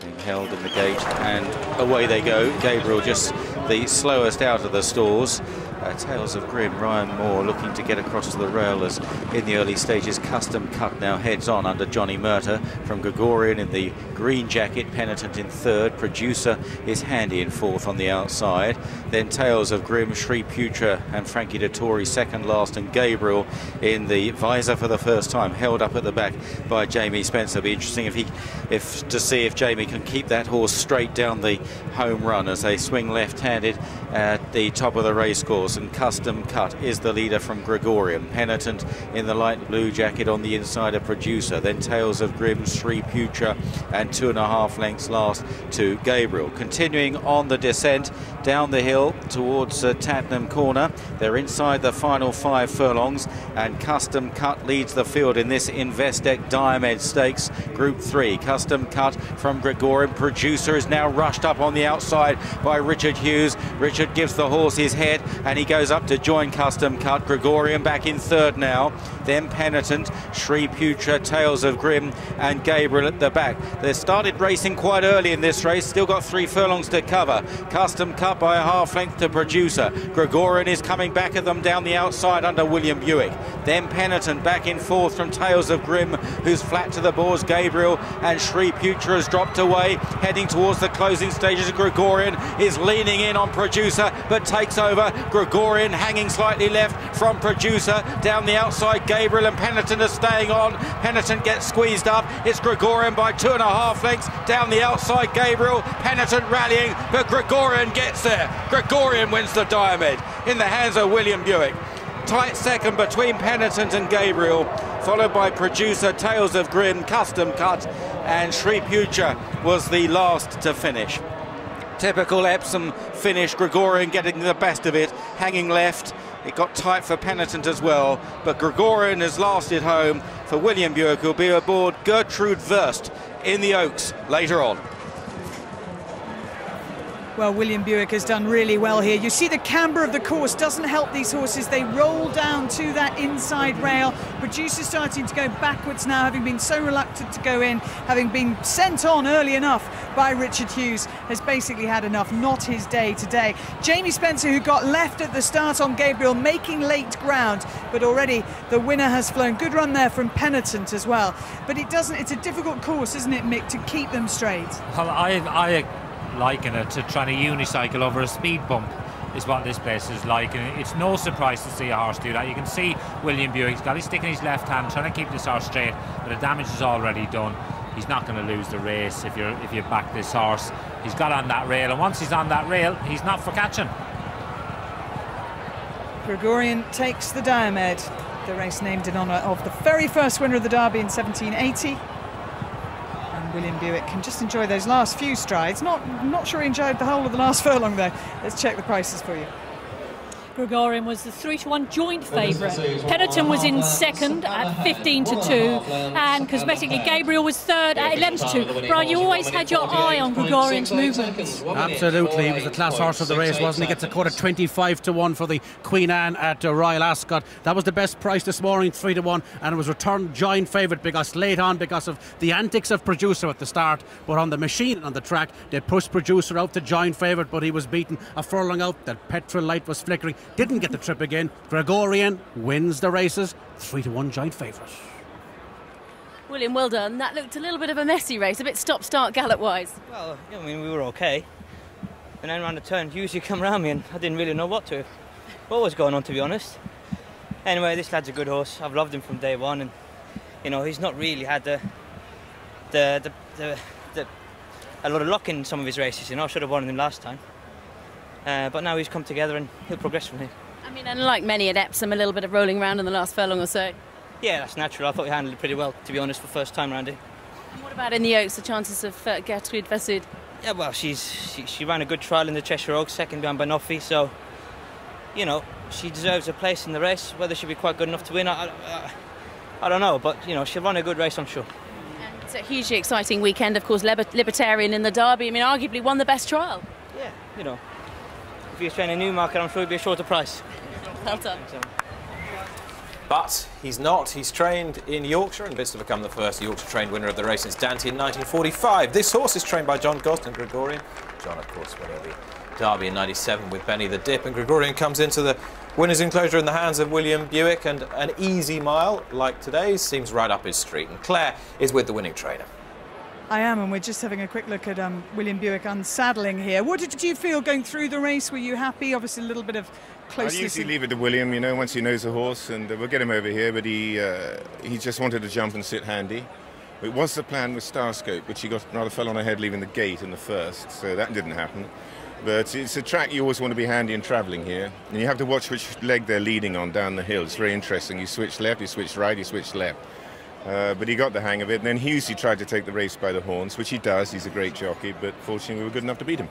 being held in the gate, and away they go. Gabriel just the slowest out of the stalls. Tales of Grim, Ryan Moore looking to get across to the rail as in the early stages. Custom Cut now heads on under Johnny Murta from Gregorian in the green jacket, Penitent in third, Producer is handy in fourth on the outside. Then Tales of Grim, Sri Putra and Frankie Dettori second last, and Gabriel in the visor for the first time, held up at the back by Jamie Spencer. Be interesting to see if Jamie can keep that horse straight down the home run as they swing left-handed at the top of the race course. And Custom Cut is the leader from Gregorian. Penitent in the light blue jacket on the inside of Producer. Then Tales of Grim, Sri Putra and 2.5 lengths last to Gabriel. Continuing on the descent down the hill towards Tatnam Corner. They're inside the final 5 furlongs, and Custom Cut leads the field in this Investec Diomed Stakes Group 3. Custom Cut from Gregorian. Producer is now rushed up on the outside by Richard Hughes. Richard gives the horse his head and he goes up to join Custom Cut. Gregorian back in third now. Then Penitent, Sri Putra, Tales of Grim and Gabriel at the back. They started racing quite early in this race, still got 3 furlongs to cover. Custom Cut by a half length to Producer. Gregorian is coming back at them down the outside under William Buick. Then Penitent back in fourth from Tales of Grim, who's flat to the boards. Gabriel and Sri Putra has dropped away, heading towards the closing stages. Gregorian is leaning in on Producer but takes over. Gregorian hanging slightly left from Producer. Down the outside, Gabriel and Penitent are staying on. Penitent gets squeezed up. It's Gregorian by 2.5 lengths. Down the outside, Gabriel. Penitent rallying, but Gregorian gets there. Gregorian wins the Diomed in the hands of William Buick. Tight second between Penitent and Gabriel, followed by Producer, Tales of Grim, Custom Cut and Sri Putra was the last to finish. Typical Epsom finish, Gregorian getting the best of it, hanging left. It got tight for Penitent as well, but Gregorian has lasted home for William Buick, who'll be aboard Gertrude Wurst in the Oaks later on. Well, William Buick has done really well here. You see the camber of the course doesn't help these horses. They roll down to that inside rail. Producer starting to go backwards now, having been so reluctant to go in, having been sent on early enough by Richard Hughes, has basically had enough. Not his day today. Jamie Spencer, who got left at the start on Gabriel, making late ground, but already the winner has flown. Good run there from Penitent as well. But it's a difficult course, isn't it, Mick, to keep them straight? Well, I liken it to trying to unicycle over a speed bump is what this place is like, and it's no surprise to see a horse do that. You can see William Buick's got his stick in his left hand trying to keep this horse straight, but the damage is already done. He's not going to lose the race if you back this horse. He's got on that rail, and once he's on that rail, he's not for catching. Gregorian takes the Diomed, the race named in honour of the very first winner of the Derby in 1780. William Buick can just enjoy those last few strides. Not sure he enjoyed the whole of the last furlong though. Let's check the prices for you. Gregorian was the 3-to-1 joint favourite. Penitent was in second at 15-2, and cosmetically Gabriel was third at 11-2. Brian, you always had your eye on Gregorian's movements. Absolutely, he was the class horse of the race, wasn't he? Gets a quote at 25-1 for the Queen Anne at Royal Ascot. That was the best price this morning, 3-1, and it was returned joint favourite because late on, because of the antics of Producer at the start. But on the machine and on the track, they pushed Producer out to joint favourite, but he was beaten a furlong out. That petrol light was flickering. Didn't get the trip again. Gregorian wins the races, 3-1 joint favourite. William, well done. That looked a little bit of a messy race, a bit stop-start gallop-wise. Well, I mean, we were okay. And then around the turn, Hughes come round me and I didn't really know what was going on, to be honest. Anyway, this lad's a good horse. I've loved him from day one, and you know, he's not really had a lot of luck in some of his races. You know, I should have won him last time. But now he's come together and he'll progress from here. I mean, and like many at Epsom, a little bit of rolling around in the last furlong or so. Yeah, that's natural. I thought he handled it pretty well, to be honest, for first time round here. And what about in the Oaks, the chances of Gertrude Wurst? Yeah, well, she ran a good trial in the Cheshire Oaks, second behind Banoffee, so, you know, she deserves a place in the race. Whether she'll be quite good enough to win, I don't know, but, you know, she'll run a good race, I'm sure. And it's a hugely exciting weekend, of course, Libertarian in the Derby. I mean, arguably won the best trial. Yeah, you know. If he was training Newmarket, I'm sure it'd be a shorter price. Well done. But he's not. He's trained in Yorkshire and bids to become the first Yorkshire-trained winner of the race since Dante in 1945. This horse is trained by John Gosden, Gregorian. John, of course, winning the Derby in 97 with Benny the Dip. And Gregorian comes into the winner's enclosure in the hands of William Buick. And an easy mile, like today's, seems right up his street. And Claire is with the winning trainer. I am, and we're just having a quick look at William Buick unsaddling here. What did you feel going through the race? Were you happy? Obviously a little bit of closeness. I usually leave it to William, you know, once he knows the horse, and we'll get him over here, but he just wanted to jump and sit handy. It was the plan with Starscope, but she rather fell on her head leaving the gate in the first, so that didn't happen. But it's a track you always want to be handy and travelling here, and you have to watch which leg they're leading on down the hill. It's very interesting. You switch left, you switch right, you switch left. But he got the hang of it, and then Husey tried to take the race by the horns, which he does. He's a great jockey, but fortunately we were good enough to beat him.